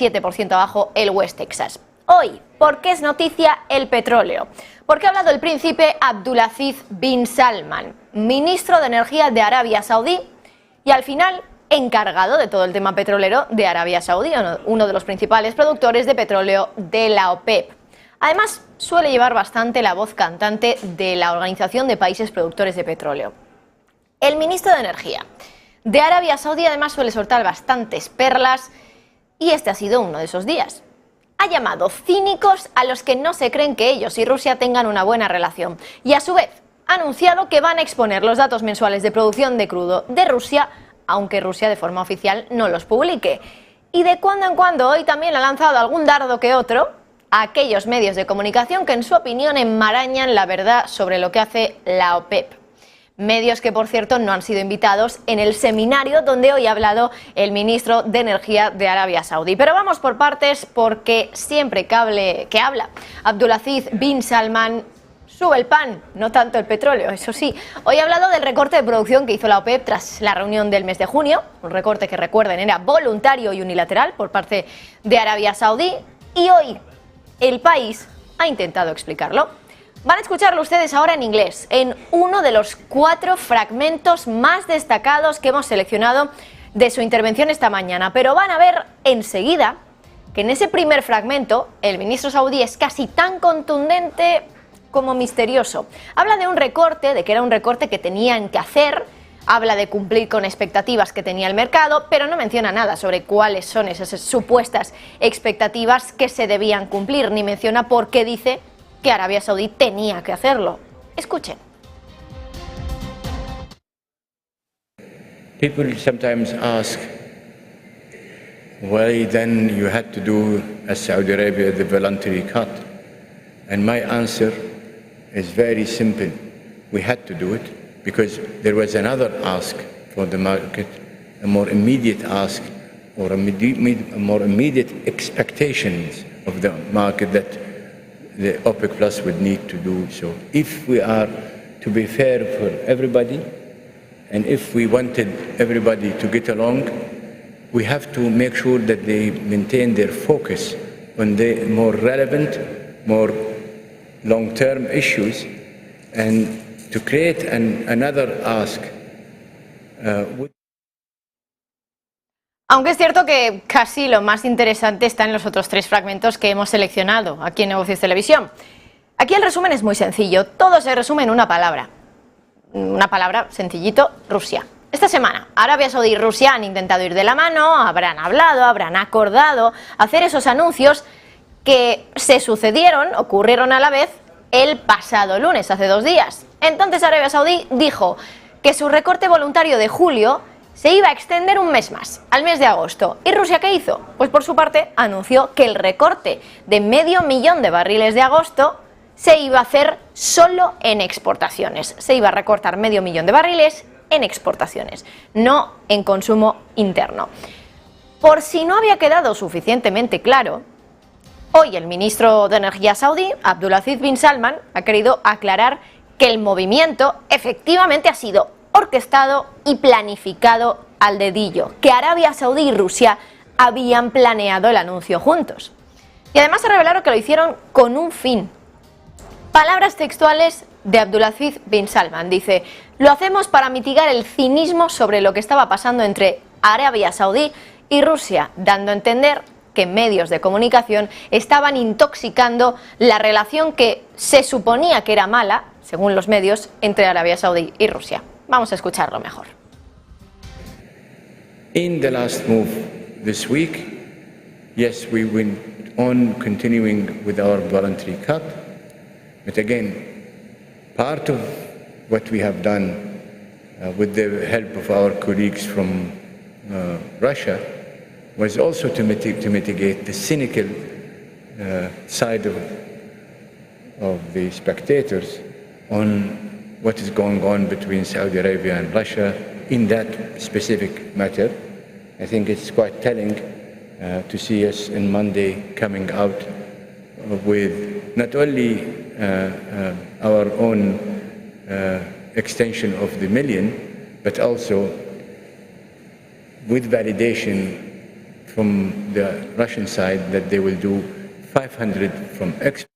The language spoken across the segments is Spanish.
7% abajo el West Texas. Hoy, ¿por qué es noticia el petróleo? Porque ha hablado el príncipe Abdulaziz bin Salman, ministro de Energía de Arabia Saudí y al final encargado de todo el tema petrolero de Arabia Saudí, uno de los principales productores de petróleo de la OPEP. Además, suele llevar bastante la voz cantante de la Organización de Países Productores de Petróleo. El ministro de Energía de Arabia Saudí además suele soltar bastantes perlas y este ha sido uno de esos días. Ha llamado cínicos a los que no se creen que ellos y Rusia tengan una buena relación y a su vez ha anunciado que van a exponer los datos mensuales de producción de crudo de Rusia, aunque Rusia de forma oficial no los publique. Y de cuando en cuando hoy también ha lanzado algún dardo que otro a aquellos medios de comunicación que en su opinión enmarañan la verdad sobre lo que hace la OPEP. Medios que, por cierto, no han sido invitados en el seminario donde hoy ha hablado el ministro de Energía de Arabia Saudí. Pero vamos por partes porque siempre que habla Abdulaziz bin Salman sube el pan, no tanto el petróleo, eso sí. Hoy ha hablado del recorte de producción que hizo la OPEP tras la reunión del mes de junio, un recorte que, recuerden, era voluntario y unilateral por parte de Arabia Saudí, y hoy el país ha intentado explicarlo. Van a escucharlo ustedes ahora en inglés, en uno de los 4 fragmentos más destacados que hemos seleccionado de su intervención esta mañana. Pero van a ver enseguida que en ese primer fragmento el ministro saudí es casi tan contundente como misterioso. Habla de un recorte, de que era un recorte que tenían que hacer, habla de cumplir con expectativas que tenía el mercado, pero no menciona nada sobre cuáles son esas supuestas expectativas que se debían cumplir, ni menciona por qué dice que Arabia Saudí tenía que hacerlo. Escuchen. People sometimes ask, why then you had to do as Saudi Arabia the voluntary cut? And my answer is very simple. We had to do it because there was another ask for the market, a more immediate ask or a more immediate expectations of the market that the OPEC Plus would need to do so. If we are to be fair for everybody, and if we wanted everybody to get along, we have to make sure that they maintain their focus on the more relevant, more long-term issues, and to create another ask Aunque es cierto que casi lo más interesante está en los otros 3 fragmentos que hemos seleccionado aquí en Negocios Televisión. Aquí el resumen es muy sencillo, todo se resume en una palabra sencillito: Rusia. Esta semana Arabia Saudí y Rusia han intentado ir de la mano, habrán hablado, habrán acordado hacer esos anuncios que se sucedieron, ocurrieron a la vez el pasado lunes, hace 2 días. Entonces Arabia Saudí dijo que su recorte voluntario de julio se iba a extender un mes más, al mes de agosto. ¿Y Rusia qué hizo? Pues por su parte anunció que el recorte de 500.000 de barriles de agosto se iba a hacer solo en exportaciones. Se iba a recortar 500.000 de barriles en exportaciones, no en consumo interno. Por si no había quedado suficientemente claro, hoy el ministro de Energía saudí, Abdulaziz bin Salman, ha querido aclarar que el movimiento efectivamente ha sido orquestado y planificado al dedillo, que Arabia Saudí y Rusia habían planeado el anuncio juntos. Y además ha revelado que lo hicieron con un fin. Palabras textuales de Abdulaziz bin Salman, dice: lo hacemos para mitigar el cinismo sobre lo que estaba pasando entre Arabia Saudí y Rusia, dando a entender que medios de comunicación estaban intoxicando la relación que se suponía que era mala, según los medios, entre Arabia Saudí y Rusia. Vamos a escucharlo mejor. In the last move this week, yes, we went on continuing with our voluntary cut, but again, part of what we have done with the help of our colleagues from Russia was also to mitigate the cynical side of the spectators on what is going on between Saudi Arabia and Russia in that specific matter. I think it's quite telling to see us on Monday coming out with not only our own extension of the 1 million, but also with validation from the Russian side that they will do 500 from export.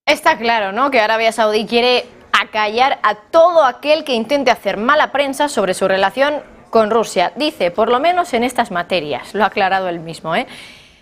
Está claro, ¿no?, que Arabia Saudí quiere acallar a todo aquel que intente hacer mala prensa sobre su relación con Rusia. Dice, por lo menos en estas materias, lo ha aclarado él mismo, ¿eh?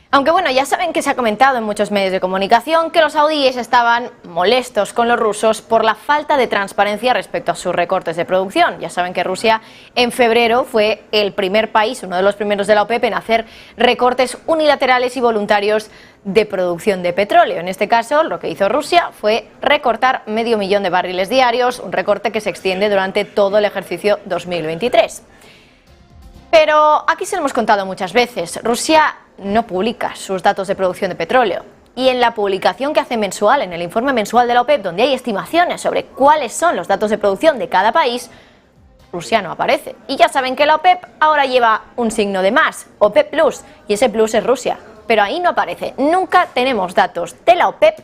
Aunque bueno, ya saben que se ha comentado en muchos medios de comunicación que los saudíes estaban molestos con los rusos por la falta de transparencia respecto a sus recortes de producción. Ya saben que Rusia en febrero fue el primer país, uno de los primeros de la OPEP, en hacer recortes unilaterales y voluntarios de producción de petróleo. En este caso, lo que hizo Rusia fue recortar 500.000 de barriles diarios, un recorte que se extiende durante todo el ejercicio 2023. Pero aquí se lo hemos contado muchas veces, Rusia no publica sus datos de producción de petróleo. Y en la publicación que hace mensual, en el informe mensual de la OPEP, donde hay estimaciones sobre cuáles son los datos de producción de cada país, Rusia no aparece. Y ya saben que la OPEP ahora lleva un signo de más, OPEP Plus, y ese plus es Rusia. Pero ahí no aparece. Nunca tenemos datos de la OPEP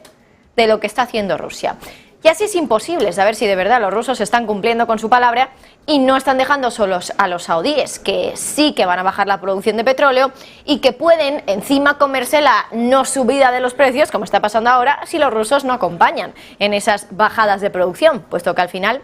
de lo que está haciendo Rusia. Y así es imposible saber si de verdad los rusos están cumpliendo con su palabra y no están dejando solos a los saudíes, que sí que van a bajar la producción de petróleo y que pueden encima comerse la no subida de los precios, como está pasando ahora, si los rusos no acompañan en esas bajadas de producción, puesto que al final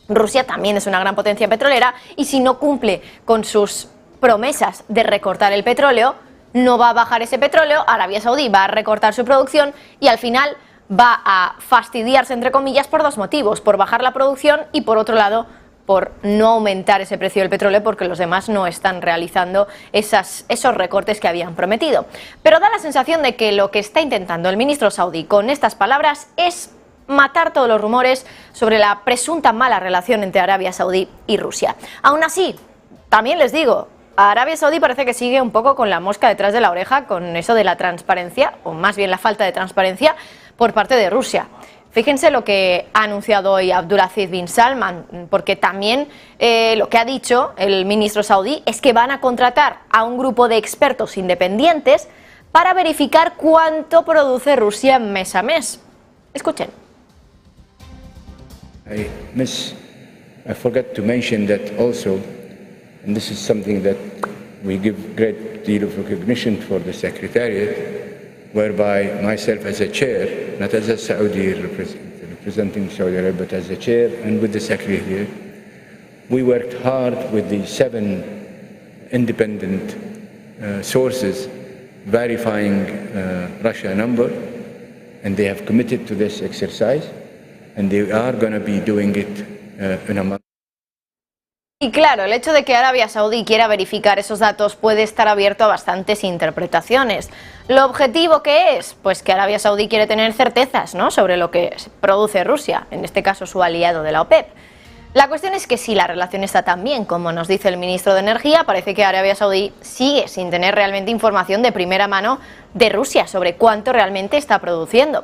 Rusia también es una gran potencia petrolera y si no cumple con sus promesas de recortar el petróleo, no va a bajar ese petróleo, Arabia Saudí va a recortar su producción y al final va a fastidiarse, entre comillas, por dos motivos, por bajar la producción y por otro lado, por no aumentar ese precio del petróleo porque los demás no están realizando esos recortes que habían prometido. Pero da la sensación de que lo que está intentando el ministro saudí con estas palabras es matar todos los rumores sobre la presunta mala relación entre Arabia Saudí y Rusia. Aún así, también les digo, Arabia Saudí parece que sigue un poco con la mosca detrás de la oreja con eso de la transparencia, o más bien la falta de transparencia, por parte de Rusia. Fíjense lo que ha anunciado hoy Abdulaziz bin Salman, porque también lo que ha dicho el ministro saudí es que van a contratar a un grupo de expertos independientes para verificar cuánto produce Rusia mes a mes. Escuchen. I forgot to mention that also, and this is something that we give great deal of recognition for the Secretariat, whereby myself as a chair, not as a Saudi representing Saudi Arabia, but as a chair and with the Secretariat, we worked hard with the 7 independent sources verifying Russia number, and they have committed to this exercise, and they are going to be doing it in a month. Y claro, el hecho de que Arabia Saudí quiera verificar esos datos puede estar abierto a bastantes interpretaciones. ¿Lo objetivo qué es? Pues que Arabia Saudí quiere tener certezas, ¿no?, sobre lo que produce Rusia, en este caso su aliado de la OPEP. La cuestión es que si la relación está tan bien como nos dice el ministro de Energía, parece que Arabia Saudí sigue sin tener realmente información de primera mano de Rusia sobre cuánto realmente está produciendo.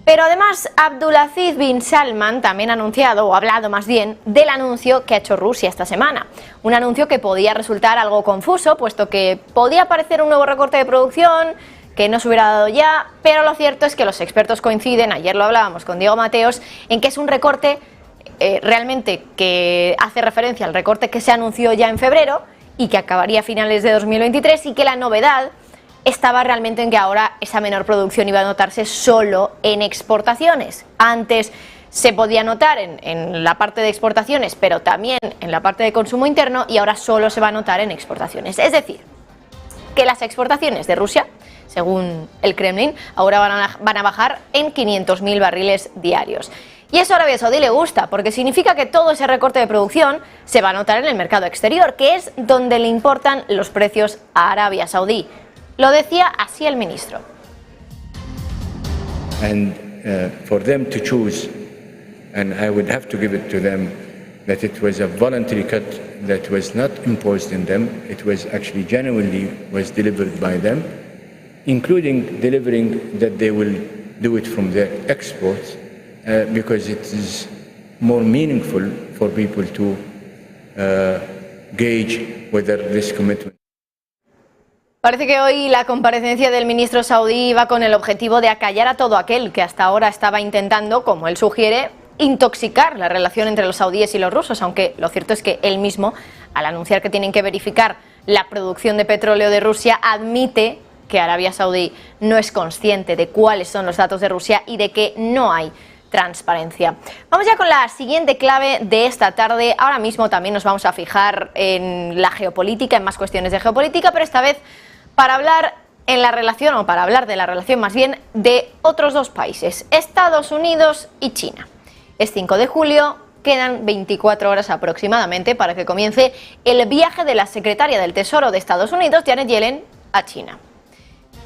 Pero además, Abdulaziz bin Salman también ha anunciado, o ha hablado más bien, del anuncio que ha hecho Rusia esta semana. Un anuncio que podía resultar algo confuso, puesto que podía aparecer un nuevo recorte de producción, que no se hubiera dado ya, pero lo cierto es que los expertos coinciden, ayer lo hablábamos con Diego Mateos, en que es un recorte realmente que hace referencia al recorte que se anunció ya en febrero y que acabaría a finales de 2023 y que la novedad estaba realmente en que ahora esa menor producción iba a notarse solo en exportaciones. Antes se podía notar en la parte de exportaciones, pero también en la parte de consumo interno, y ahora solo se va a notar en exportaciones. Es decir, que las exportaciones de Rusia, según el Kremlin, ahora van a bajar en 500.000 barriles diarios. Y eso a Arabia Saudí le gusta, porque significa que todo ese recorte de producción se va a notar en el mercado exterior, que es donde le importan los precios a Arabia Saudí. Lo decía así el ministro. And for them to choose, and I would have to give it to them, that it was a voluntary cut that was not imposed in them, it was actually genuinely was delivered by them, including delivering that they will do it from their exports, because it is more meaningful for people to gauge whether this commitment. Parece que hoy la comparecencia del ministro saudí va con el objetivo de acallar a todo aquel que hasta ahora estaba intentando, como él sugiere, intoxicar la relación entre los saudíes y los rusos, aunque lo cierto es que él mismo, al anunciar que tienen que verificar la producción de petróleo de Rusia, admite que Arabia Saudí no es consciente de cuáles son los datos de Rusia y de que no hay transparencia. Vamos ya con la siguiente clave de esta tarde. Ahora mismo también nos vamos a fijar en la geopolítica, en más cuestiones de geopolítica, pero esta vez para hablar en la relación, o para hablar de la relación más bien, de otros dos países, Estados Unidos y China. Es 5 de julio, quedan 24 horas aproximadamente para que comience el viaje de la secretaria del Tesoro de Estados Unidos, Janet Yellen, a China.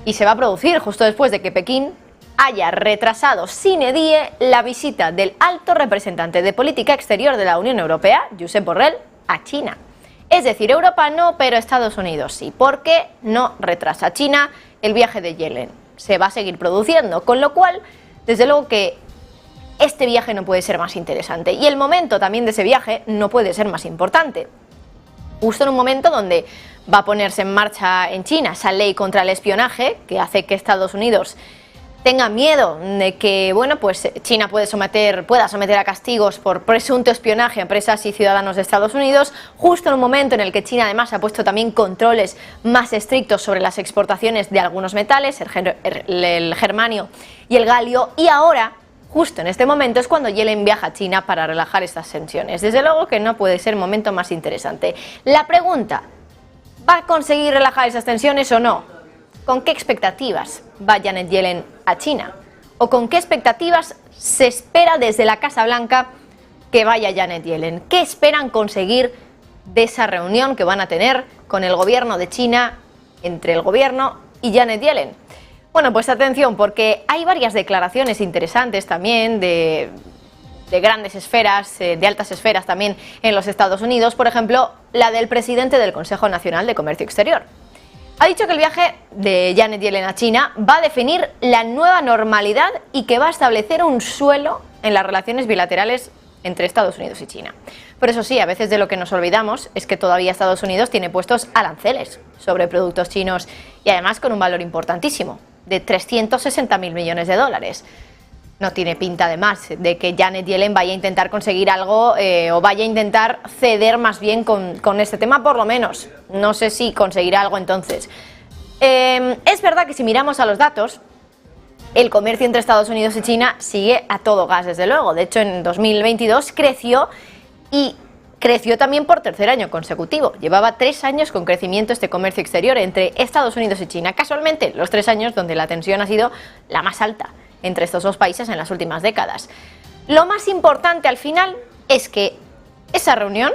Y se va a producir justo después de que Pekín haya retrasado sine die la visita del alto representante de política exterior de la Unión Europea, Josep Borrell, a China. Es decir, Europa no, pero Estados Unidos sí. ¿Por qué no retrasa China el viaje de Yellen? Se va a seguir produciendo, con lo cual, desde luego que este viaje no puede ser más interesante. Y el momento también de ese viaje no puede ser más importante. Justo en un momento donde va a ponerse en marcha en China esa ley contra el espionaje, que hace que Estados Unidos tenga miedo de que, bueno, pues China pueda someter a castigos por presunto espionaje a empresas y ciudadanos de Estados Unidos, justo en un momento en el que China además ha puesto también controles más estrictos sobre las exportaciones de algunos metales, el germanio y el galio, y ahora, justo en este momento, es cuando Yellen viaja a China para relajar estas tensiones. Desde luego que no puede ser momento más interesante. La pregunta, ¿va a conseguir relajar esas tensiones o no? ¿Con qué expectativas va Janet Yellen a China? ¿O con qué expectativas se espera desde la Casa Blanca que vaya Janet Yellen? ¿Qué esperan conseguir de esa reunión que van a tener con el gobierno de China, entre el gobierno y Janet Yellen? Bueno, pues atención, porque hay varias declaraciones interesantes también de grandes esferas, de altas esferas también en los Estados Unidos. Por ejemplo, la del presidente del Consejo Nacional de Comercio Exterior. Ha dicho que el viaje de Janet Yellen a China va a definir la nueva normalidad y que va a establecer un suelo en las relaciones bilaterales entre Estados Unidos y China. Pero eso sí, a veces de lo que nos olvidamos es que todavía Estados Unidos tiene puestos aranceles sobre productos chinos y además con un valor importantísimo, de 360.000 millones de dólares. No tiene pinta además de que Janet Yellen vaya a intentar conseguir algo o vaya a intentar ceder más bien con este tema, por lo menos. No sé si conseguirá algo entonces. Es verdad que si miramos a los datos, el comercio entre Estados Unidos y China sigue a todo gas, desde luego. De hecho, en 2022 creció y creció también por tercer año consecutivo. Llevaba 3 años con crecimiento este comercio exterior entre Estados Unidos y China. Casualmente, los 3 años donde la tensión ha sido la más alta entre estos dos países en las últimas décadas. Lo más importante al final es que esa reunión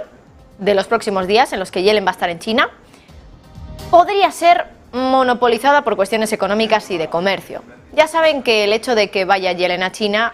de los próximos días en los que Yellen va a estar en China podría ser monopolizada por cuestiones económicas y de comercio. Ya saben que el hecho de que vaya Yellen a China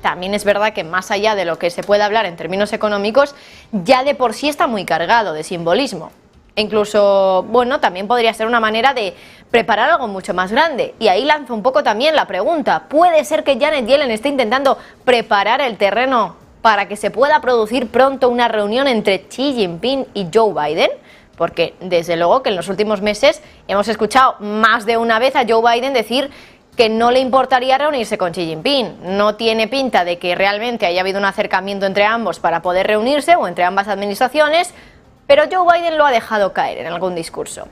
también es verdad que más allá de lo que se puede hablar en términos económicos, ya de por sí está muy cargado de simbolismo. Incluso, bueno, también podría ser una manera de preparar algo mucho más grande. Y ahí lanzo un poco también la pregunta, ¿puede ser que Janet Yellen esté intentando preparar el terreno para que se pueda producir pronto una reunión entre Xi Jinping y Joe Biden? Porque desde luego que en los últimos meses hemos escuchado más de una vez a Joe Biden decir que no le importaría reunirse con Xi Jinping. No tiene pinta de que realmente haya habido un acercamiento entre ambos para poder reunirse o entre ambas administraciones, pero Joe Biden lo ha dejado caer en algún discurso.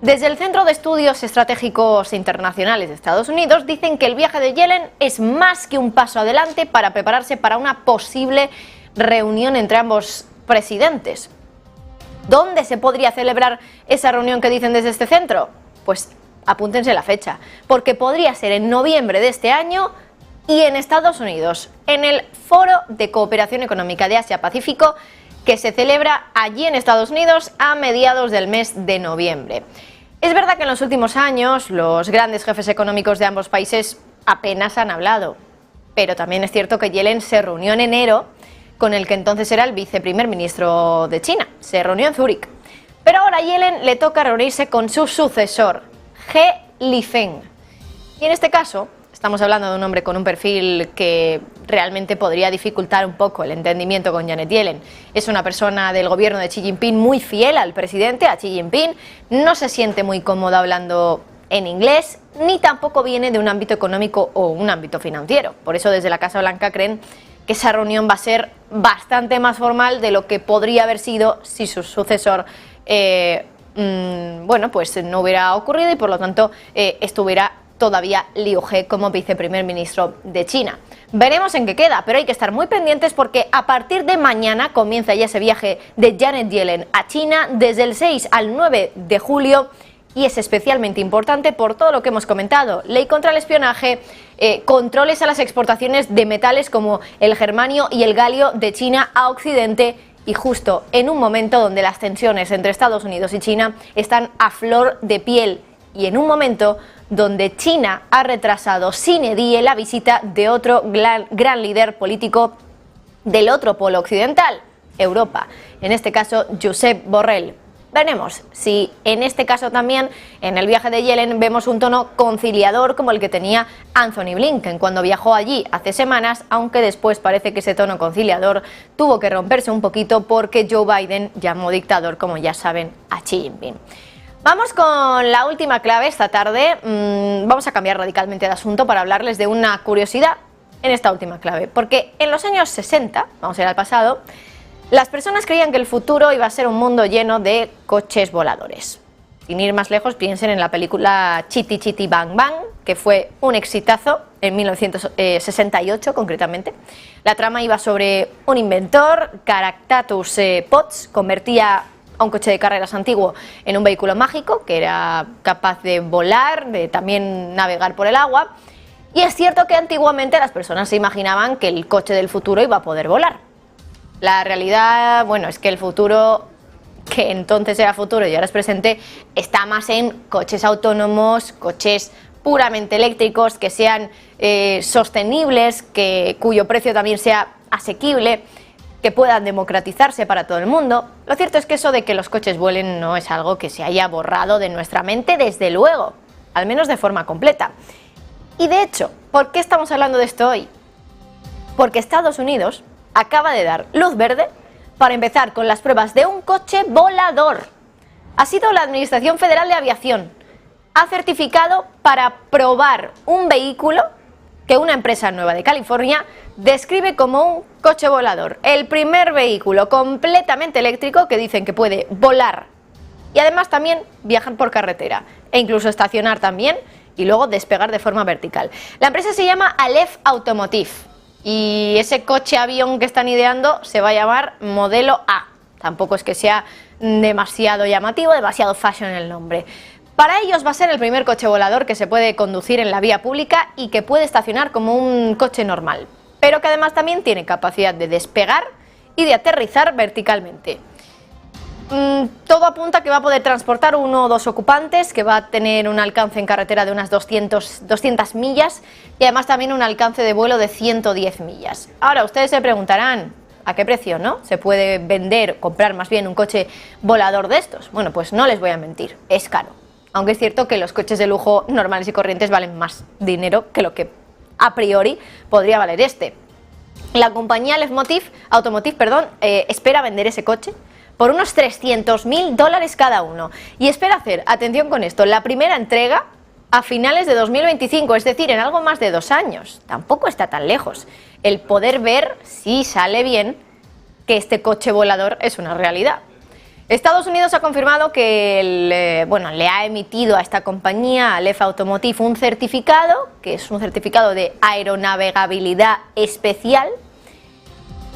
Desde el Centro de Estudios Estratégicos Internacionales de Estados Unidos dicen que el viaje de Yellen es más que un paso adelante para prepararse para una posible reunión entre ambos presidentes. ¿Dónde se podría celebrar esa reunión que dicen desde este centro? Pues apúntense la fecha, porque podría ser en noviembre de este año y en Estados Unidos, en el Foro de Cooperación Económica de Asia-Pacífico, que se celebra allí en Estados Unidos a mediados del mes de noviembre. Es verdad que en los últimos años los grandes jefes económicos de ambos países apenas han hablado, pero también es cierto que Yellen se reunió en enero con el que entonces era el viceprimer ministro de China, se reunió en Zúrich. Pero ahora a Yellen le toca reunirse con su sucesor, He Lifeng. Y en este caso estamos hablando de un hombre con un perfil que realmente podría dificultar un poco el entendimiento con Janet Yellen. Es una persona del gobierno de Xi Jinping muy fiel al presidente, a Xi Jinping. No se siente muy cómodo hablando en inglés, ni tampoco viene de un ámbito económico o un ámbito financiero. Por eso desde la Casa Blanca creen que esa reunión va a ser bastante más formal de lo que podría haber sido si su sucesor bueno, pues no hubiera ocurrido y por lo tanto estuviera todavía Liu He como viceprimer ministro de China. Veremos en qué queda, pero hay que estar muy pendientes porque a partir de mañana comienza ya ese viaje de Janet Yellen a China desde el 6 al 9 de julio y es especialmente importante por todo lo que hemos comentado: ley contra el espionaje, controles a las exportaciones de metales como el germanio y el galio de China a Occidente, y justo en un momento donde las tensiones entre Estados Unidos y China están a flor de piel y en un momento donde China ha retrasado sine die la visita de otro gran líder político del otro polo occidental, Europa, en este caso Josep Borrell. Veremos si en este caso también en el viaje de Yellen vemos un tono conciliador como el que tenía Anthony Blinken cuando viajó allí hace semanas, aunque después parece que ese tono conciliador tuvo que romperse un poquito porque Joe Biden llamó dictador, como ya saben, a Xi Jinping. Vamos con la última clave esta tarde. Vamos a cambiar radicalmente de asunto para hablarles de una curiosidad en esta última clave, porque en los años 60, vamos a ir al pasado, las personas creían que el futuro iba a ser un mundo lleno de coches voladores. Sin ir más lejos, piensen en la película Chitty Chitty Bang Bang, que fue un exitazo en 1968 concretamente. La trama iba sobre un inventor, Caractacus Potts, convertía a un coche de carreras antiguo en un vehículo mágico que era capaz de volar, de también navegar por el agua. Y es cierto que antiguamente las personas se imaginaban que el coche del futuro iba a poder volar. La realidad, bueno, es que el futuro, que entonces era futuro y ahora es presente, está más en coches autónomos, coches puramente eléctricos, que sean sostenibles, cuyo precio también sea asequible, que puedan democratizarse para todo el mundo. Lo cierto es que eso de que los coches vuelen no es algo que se haya borrado de nuestra mente, desde luego, al menos de forma completa. Y de hecho, ¿por qué estamos hablando de esto hoy? Porque Estados Unidos acaba de dar luz verde para empezar con las pruebas de un coche volador. Ha sido la Administración Federal de Aviación. Ha certificado para probar un vehículo que una empresa nueva de California describe como un coche volador. El primer vehículo completamente eléctrico que dicen que puede volar y además también viajar por carretera e incluso estacionar también y luego despegar de forma vertical. La empresa se llama Aleph Automotive. Y ese coche avión que están ideando se va a llamar Modelo A. Tampoco es que sea demasiado llamativo, demasiado fashion el nombre. Para ellos va a ser el primer coche volador que se puede conducir en la vía pública y que puede estacionar como un coche normal, pero que además también tiene capacidad de despegar y de aterrizar verticalmente. Todo apunta a que va a poder transportar 1 o 2 ocupantes, que va a tener un alcance en carretera de unas 200 millas y además también un alcance de vuelo de 110 millas. Ahora, ustedes se preguntarán, ¿a qué precio, no? ¿Se puede vender, comprar más bien un coche volador de estos? Bueno, pues no les voy a mentir, es caro. Aunque es cierto que los coches de lujo normales y corrientes valen más dinero que lo que a priori podría valer este. La compañía Aleph Automotive, espera vender ese coche por unos $300.000 cada uno. Y espera hacer, atención con esto, la primera entrega a finales de 2025, es decir, en algo más de 2 años. Tampoco está tan lejos. El poder ver, si sale bien, que este coche volador es una realidad. Estados Unidos ha confirmado que le ha emitido a esta compañía, Aleph Automotive, un certificado, que es un certificado de aeronavegabilidad especial.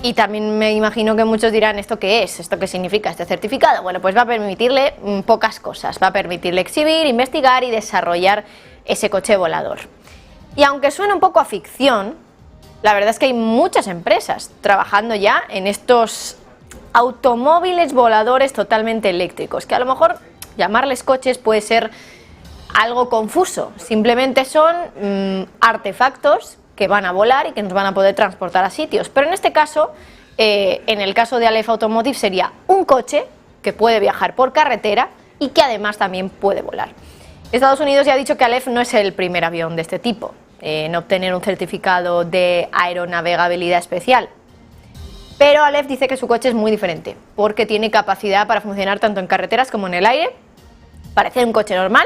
Y también me imagino que muchos dirán, ¿esto qué es? ¿Esto qué significa este certificado? Bueno, pues va a permitirle pocas cosas. Va a permitirle exhibir, investigar y desarrollar ese coche volador. Y aunque suene un poco a ficción, la verdad es que hay muchas empresas trabajando ya en estos automóviles voladores totalmente eléctricos, que a lo mejor llamarles coches puede ser algo confuso. Simplemente son artefactos que van a volar y que nos van a poder transportar a sitios. Pero en este caso, en el caso de Aleph Automotive, sería un coche que puede viajar por carretera y que además también puede volar. Estados Unidos ya ha dicho que Aleph no es el primer avión de este tipo en obtener un certificado de aeronavegabilidad especial. Pero Aleph dice que su coche es muy diferente, porque tiene capacidad para funcionar tanto en carreteras como en el aire, parecer un coche normal,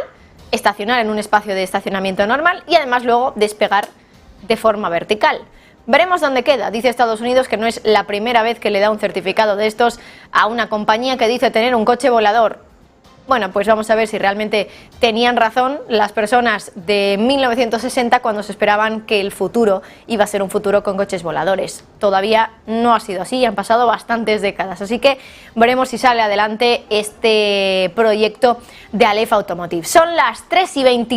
estacionar en un espacio de estacionamiento normal y además luego despegar de forma vertical. Veremos dónde queda. Dice Estados Unidos que no es la primera vez que le da un certificado de estos a una compañía que dice tener un coche volador. Bueno, pues vamos a ver si realmente tenían razón las personas de 1960 cuando se esperaban que el futuro iba a ser un futuro con coches voladores. Todavía no ha sido así, han pasado bastantes décadas, así que veremos si sale adelante este proyecto de Aleph Automotive. Son las 3:26.